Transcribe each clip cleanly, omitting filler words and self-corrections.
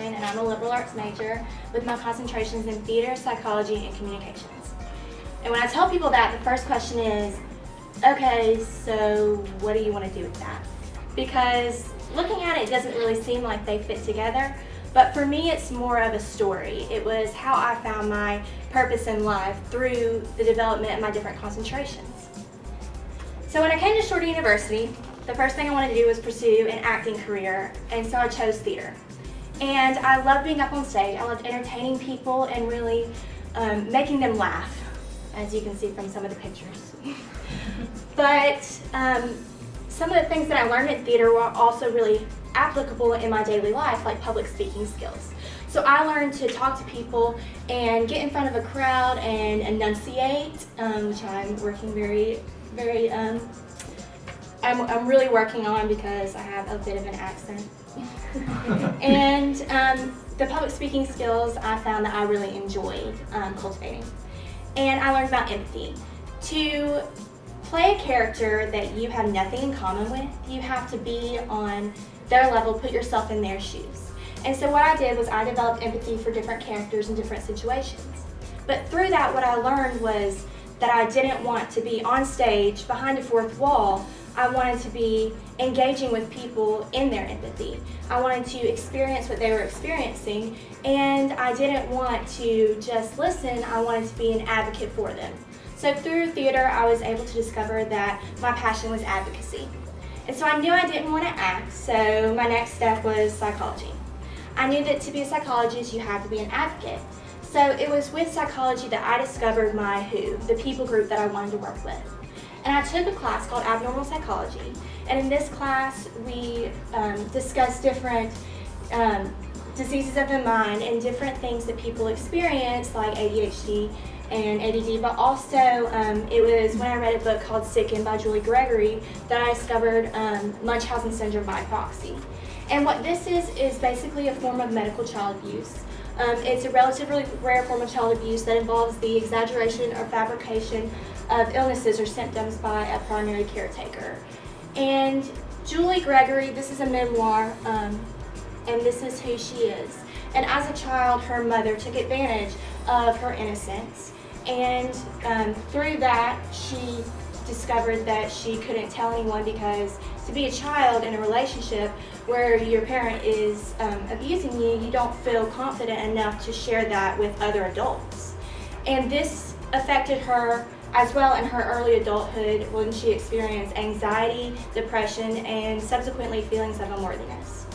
Kirkland, and I'm a liberal arts major with my concentrations in theater, psychology, and communications. And when I tell people that, the first question is, okay, so what do you want to do with that? Because looking at it doesn't really seem like they fit together, but for me it's more of a story. It was how I found my purpose in life through the development of my different concentrations. So when I came to Shorter University, the first thing I wanted to do was pursue an acting career, and so I chose theater. And I loved being up on stage. I loved entertaining people and really making them laugh, as you can see from some of the pictures. But some of the things that I learned in theater were also really applicable in my daily life, like public speaking skills. So I learned to talk to people and get in front of a crowd and enunciate, which I'm working I'm really working on because I have a bit of an accent. And the public speaking skills I found that I really enjoyed cultivating. And I learned about empathy. To play a character that you have nothing in common with, you have to be on their level, put yourself in their shoes. And so what I did was I developed empathy for different characters in different situations. But through that, what I learned was that I didn't want to be on stage behind a fourth wall. I wanted to be engaging with people in their empathy. I wanted to experience what they were experiencing, and I didn't want to just listen. I wanted to be an advocate for them. So through theater, I was able to discover that my passion was advocacy. And so I knew I didn't want to act, so my next step was psychology. I knew that to be a psychologist, you have to be an advocate. So it was with psychology that I discovered my WHO, the people group that I wanted to work with. And I took a class called Abnormal Psychology. And in this class, we discussed different diseases of the mind and different things that people experience, like ADHD and ADD, but also it was when I read a book called Sickened by Julie Gregory that I discovered Munchausen syndrome by proxy. And what this is basically a form of medical child abuse. It's a relatively rare form of child abuse that involves the exaggeration or fabrication of illnesses or symptoms by a primary caretaker. And Julie Gregory, this is a memoir, and this is who she is. And as a child, her mother took advantage of her innocence. And through that, she discovered that she couldn't tell anyone, because to be a child in a relationship where your parent is abusing you, you don't feel confident enough to share that with other adults. And this affected her as well in her early adulthood, when she experienced anxiety, depression, and subsequently feelings of unworthiness.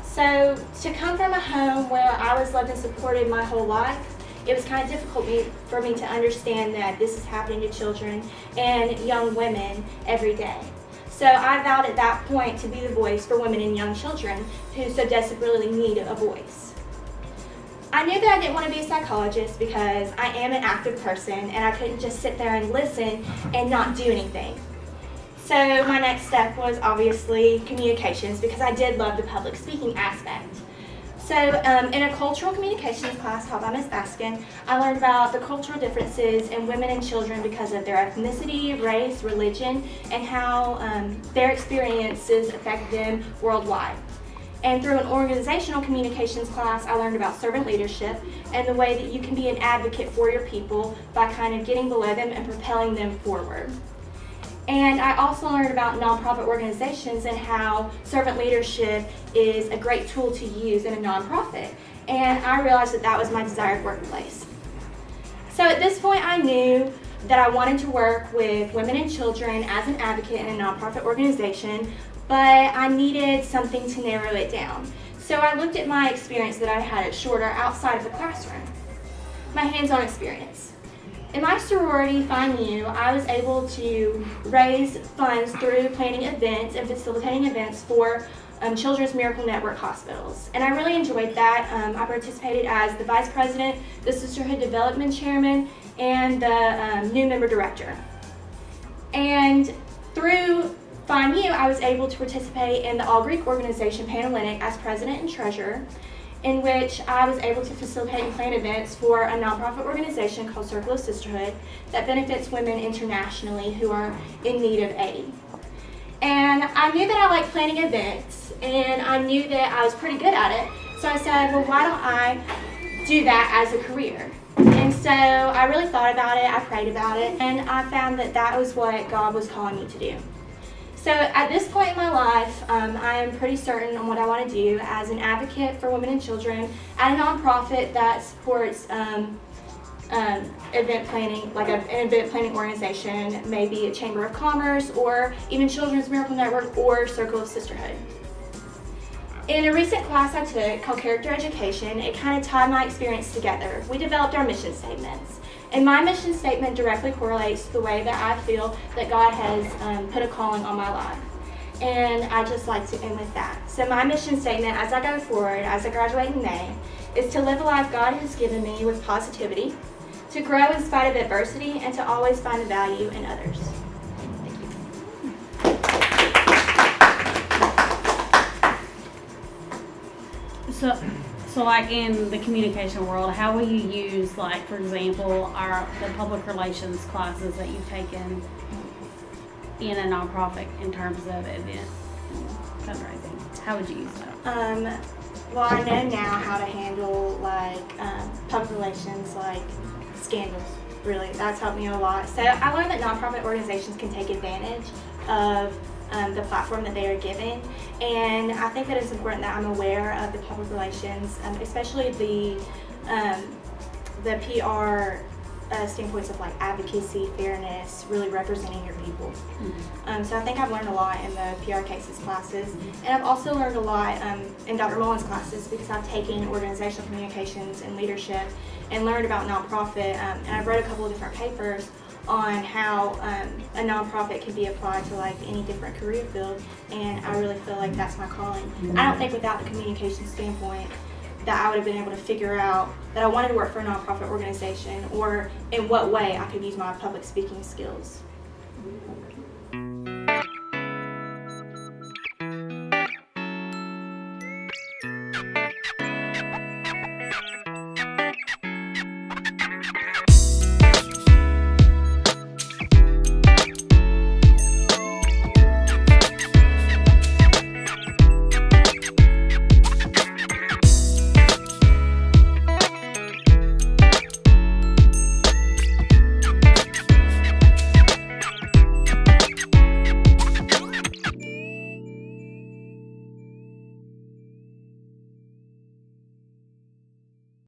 So to come from a home where I was loved and supported my whole life, it was kind of difficult for me to understand that this is happening to children and young women every day. So I vowed at that point to be the voice for women and young children who so desperately need a voice. I knew that I didn't want to be a psychologist because I am an active person and I couldn't just sit there and listen and not do anything. So my next step was obviously communications, because I did love the public speaking aspect. So in a cultural communications class taught by Ms. Baskin, I learned about the cultural differences in women and children because of their ethnicity, race, religion, and how their experiences affect them worldwide. And through an organizational communications class, I learned about servant leadership and the way that you can be an advocate for your people by kind of getting below them and propelling them forward. And I also learned about nonprofit organizations and how servant leadership is a great tool to use in a nonprofit. And I realized that that was my desired workplace. So at this point, I knew that I wanted to work with women and children as an advocate in a nonprofit organization, but I needed something to narrow it down. So I looked at my experience that I had at Shorter outside of the classroom, my hands-on experience. In my sorority, Find You, I was able to raise funds through planning events and facilitating events for Children's Miracle Network hospitals. And I really enjoyed that. I participated as the Vice President, the Sisterhood Development Chairman, and the new member director. And through Find You, I was able to participate in the All Greek Organization Panhellenic as President and Treasurer, in which I was able to facilitate and plan events for a nonprofit organization called Circle of Sisterhood that benefits women internationally who are in need of aid. And I knew that I liked planning events, and I knew that I was pretty good at it, So I said, well, why don't I do that as a career? And so I really thought about it, I prayed about it, and I found that that was what God was calling me to do. So at this point in my life, I am pretty certain on what I want to do as an advocate for women and children at a nonprofit that supports event planning, like an event planning organization, maybe a Chamber of Commerce, or even Children's Miracle Network, or Circle of Sisterhood. In a recent class I took called Character Education, it kind of tied my experience together. We developed our mission statements. And my mission statement directly correlates to the way that I feel that God has put a calling on my life. And I just like to end with that. So my mission statement as I go forward, as I graduate in May, is to live a life God has given me with positivity, to grow in spite of adversity, and to always find the value in others. Thank you. So like in the communication world, how will you use, like, for example, the public relations classes that you've taken in a nonprofit in terms of event fundraising? How would you use that? Well, I know now how to handle public relations, scandals. Really, that's helped me a lot. So I learned that nonprofit organizations can take advantage of the platform that they are given, and I think that it's important that I'm aware of the public relations, especially the PR standpoints of advocacy, fairness, really representing your people. Mm-hmm. So I think I've learned a lot in the PR cases classes, and I've also learned a lot in Dr. Mullen's classes because I've taken organizational communications and leadership and learned about nonprofit, and I've read a couple of different papers on how a nonprofit can be applied to any different career field, and I really feel like that's my calling. Mm-hmm. I don't think without the communication standpoint that I would have been able to figure out that I wanted to work for a nonprofit organization or in what way I could use my public speaking skills.